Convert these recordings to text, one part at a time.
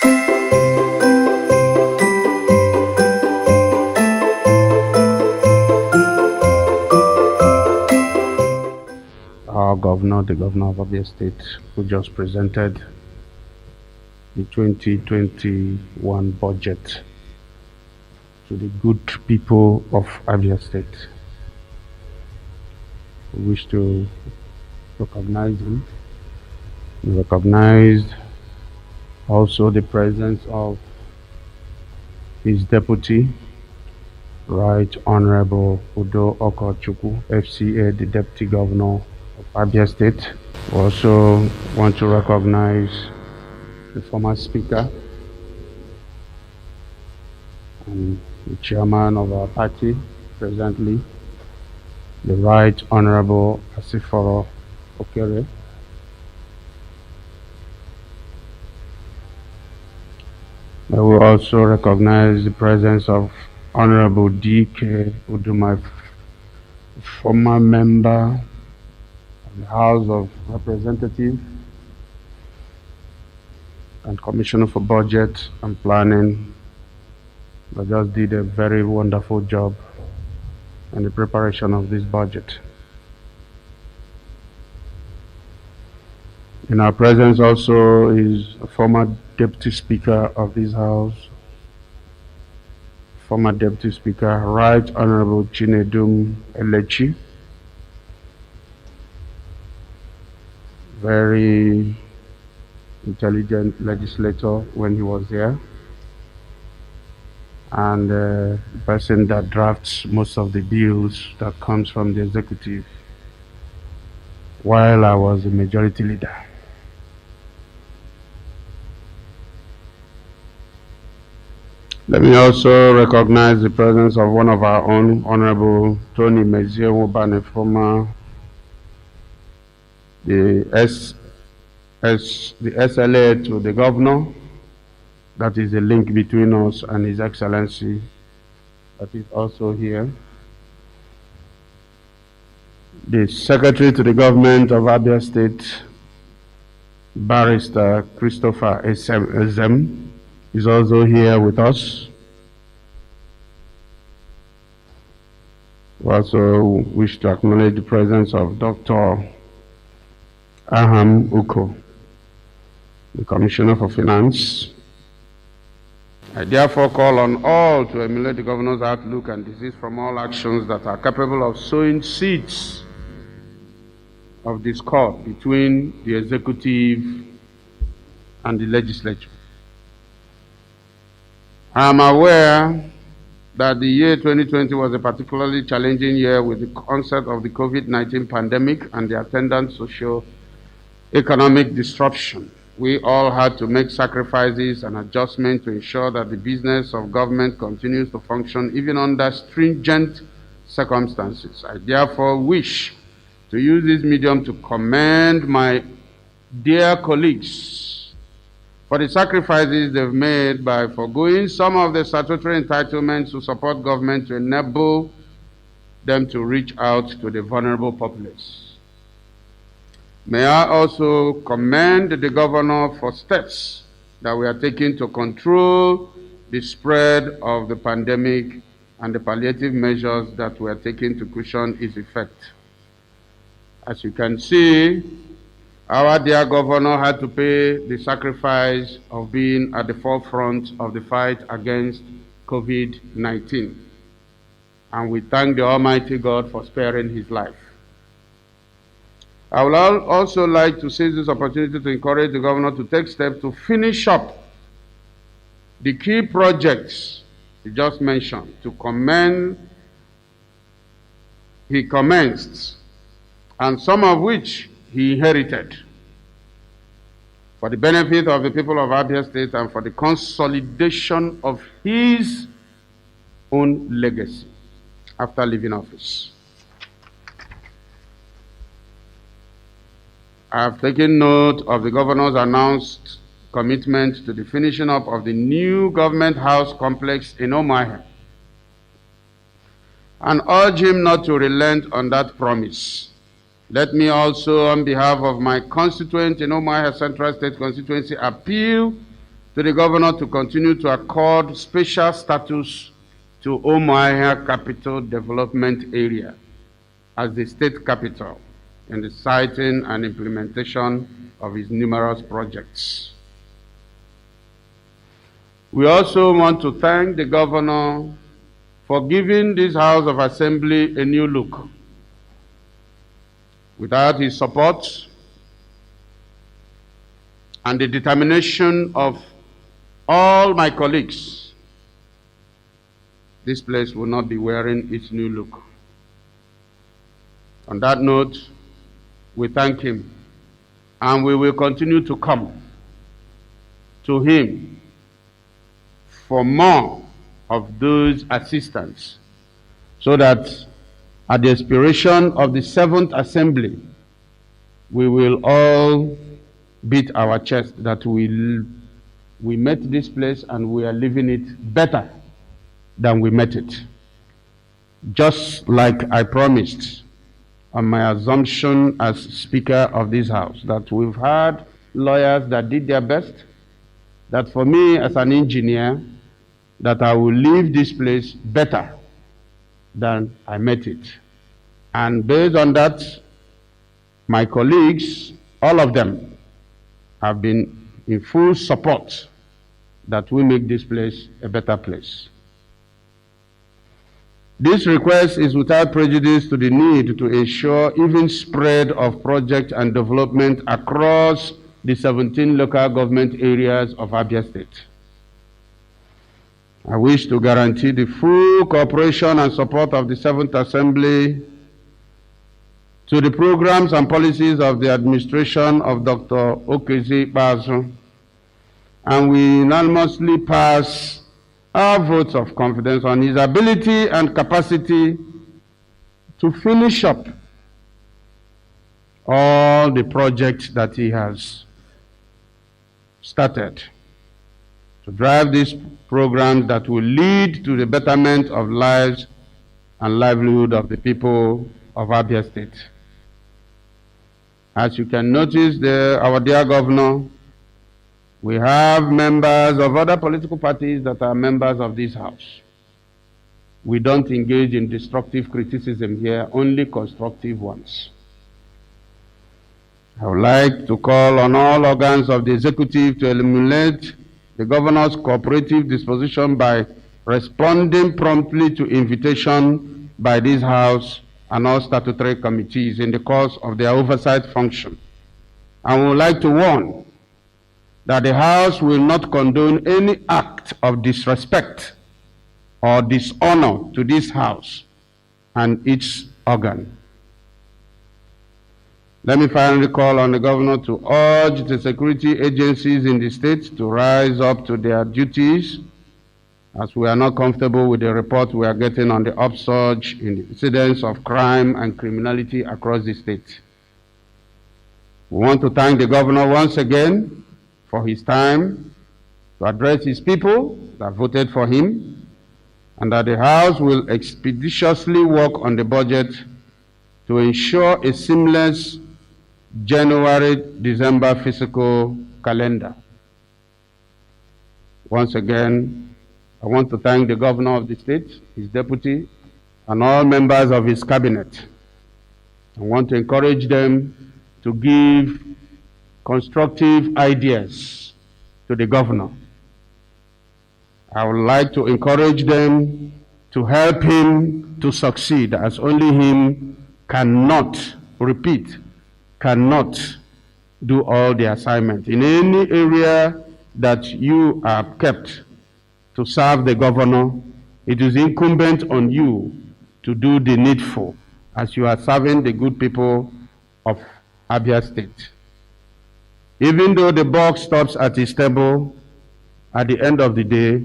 Our governor, the governor of Abia State, who just presented the 2021 budget to the good people of Abia State. We wish to recognize him. We recognized also the presence of his deputy, Right Honorable Udo Okochukwu, FCA, the Deputy Governor of Abia State. We also want to recognize the former Speaker and the Chairman of our party presently, the Right Honorable Asiforo Okere. I will also recognize the presence of Honorable D.K. Udumai, former member of the House of Representatives and Commissioner for Budget and Planning, that just did a very wonderful job in the preparation of this budget. In our presence also is a former Deputy Speaker of this House, former Deputy Speaker, Right Honorable Chinedum Elechi, very intelligent legislator when he was here, and the person that drafts most of the bills that comes from the executive while I was a majority leader. Let me also recognize the presence of one of our own, Honorable Tony Mezie-Wobane, former the SLA to the governor. That is the link between us and His Excellency, that is also here. The Secretary to the Government of Abia State, Barrister Christopher Ezem, is also here with us. We also wish to acknowledge the presence of Dr. Aham Uko, the Commissioner for Finance. I therefore call on all to emulate the Governor's outlook and desist from all actions that are capable of sowing seeds of discord between the executive and the legislature. I am aware that the year 2020 was a particularly challenging year with the onset of the COVID-19 pandemic and the attendant socio-economic disruption. We all had to make sacrifices and adjustments to ensure that the business of government continues to function even under stringent circumstances. I therefore wish to use this medium to commend my dear colleagues for the sacrifices they've made by foregoing some of the statutory entitlements to support government to enable them to reach out to the vulnerable populace. May I also commend the Governor for steps that we are taking to control the spread of the pandemic and the palliative measures that we are taking to cushion its effect. As you can see, our dear Governor had to pay the sacrifice of being at the forefront of the fight against COVID-19. And we thank the Almighty God for sparing his life. I would also like to seize this opportunity to encourage the Governor to take steps to finish up the key projects he just mentioned, he commenced, and some of which he inherited, for the benefit of the people of Abia State and for the consolidation of his own legacy after leaving office. I have taken note of the Governor's announced commitment to the finishing up of the new government house complex in Umuahia, and urge him not to relent on that promise. Let me also, on behalf of my constituent in Umuahia Central State constituency, appeal to the governor to continue to accord special status to Umuahia Capital Development Area as the state capital in the siting and implementation of its numerous projects. We also want to thank the governor for giving this House of Assembly a new look. Without his support and the determination of all my colleagues, this place will not be wearing its new look. On that note, we thank him, and we will continue to come to him for more of those assistance, so that at the expiration of the 7th Assembly, we will all beat our chest that we met this place and we are leaving it better than we met it. Just like I promised on my assumption as Speaker of this House, that we've had lawyers that did their best, that for me as an engineer, that I will leave this place better than I met it. And based on that, my colleagues, all of them, have been in full support that we make this place a better place. This request is without prejudice to the need to ensure even spread of project and development across the 17 local government areas of Abia State. I wish to guarantee the full cooperation and support of the 7th Assembly to the programs and policies of the administration of Dr. Ikpeazu, and we unanimously pass our votes of confidence on his ability and capacity to finish up all the projects that he has started, to drive these programs that will lead to the betterment of lives and livelihood of the people of Abia State. As you can notice there, our dear governor, we have members of other political parties that are members of this House. We don't engage in destructive criticism here, only constructive ones. I would like to call on all organs of the executive to emulate the governor's cooperative disposition by responding promptly to invitation by this House and all statutory committees in the course of their oversight function. And we would like to warn that the House will not condone any act of disrespect or dishonor to this House and its organ. Let me finally call on the governor to urge the security agencies in the state to rise up to their duties, as we are not comfortable with the report we are getting on the upsurge in the incidents of crime and criminality across the state. We want to thank the governor once again for his time to address his people that voted for him, and that the House will expeditiously work on the budget to ensure a seamless January-December fiscal calendar. Once again, I want to thank the governor of the state, his deputy, and all members of his cabinet. I want to encourage them to give constructive ideas to the governor. I would like to encourage them to help him to succeed, as only him cannot do all the assignment. In any area that you are kept to serve the governor, it is incumbent on you to do the needful as you are serving the good people of Abia State. Even though the buck stops at his table, at the end of the day,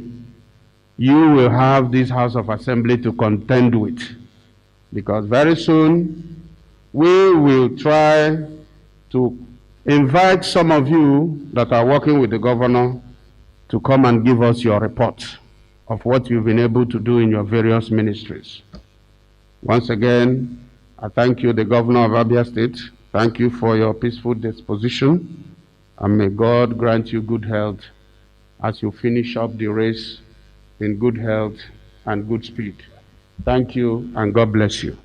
you will have this House of Assembly to contend with, because very soon we will try to invite some of you that are working with the governor to come and give us your report of what you've been able to do in your various ministries. Once again, I thank you, the governor of Abia State. Thank you for your peaceful disposition, and may God grant you good health as you finish up the race in good health and good speed. Thank you, and God bless you.